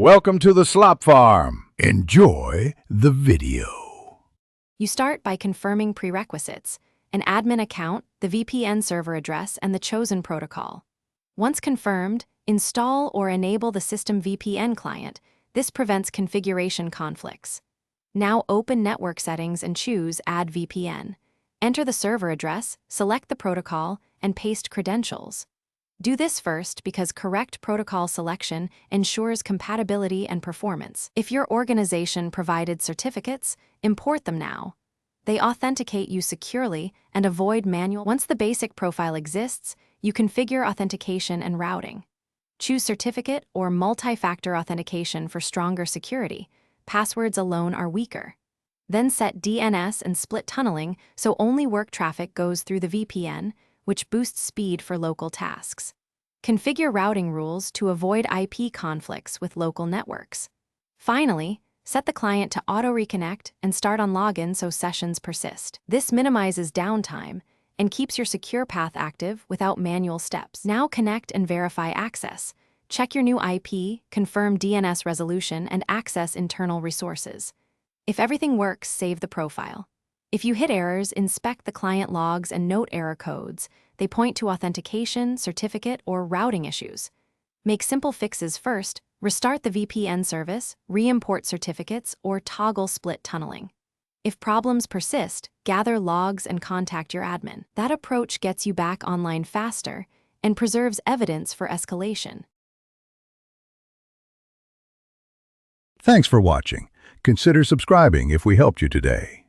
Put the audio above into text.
Welcome to the Slop Farm. Enjoy the video. You start by confirming prerequisites: an admin account, the VPN server address, and the chosen protocol. Once confirmed, install or enable the System VPN client. This prevents configuration conflicts. Now open Network Settings and choose Add VPN. Enter the server address, select the protocol, and paste credentials. Do this first because correct protocol selection ensures compatibility and performance. If your organization provided certificates, import them now. They authenticate you securely and avoid manual. Once the basic profile exists, you configure authentication and routing. Choose certificate or multi-factor authentication for stronger security. Passwords alone are weaker. Then set DNS and split tunneling so only work traffic goes through the VPN, which boosts speed for local tasks. Configure routing rules to avoid IP conflicts with local networks. Finally, set the client to auto-reconnect and start on login so sessions persist. This minimizes downtime and keeps your secure path active without manual steps. Now connect and verify access. Check your new IP, confirm DNS resolution, and access internal resources. If everything works, save the profile. If you hit errors, inspect the client logs and note error codes. They point to authentication, certificate, or routing issues. Make simple fixes first. Restart the VPN service, re-import certificates, or toggle split tunneling. If problems persist, gather logs and contact your admin. That approach gets you back online faster and preserves evidence for escalation. Thanks for watching. Consider subscribing if we helped you today.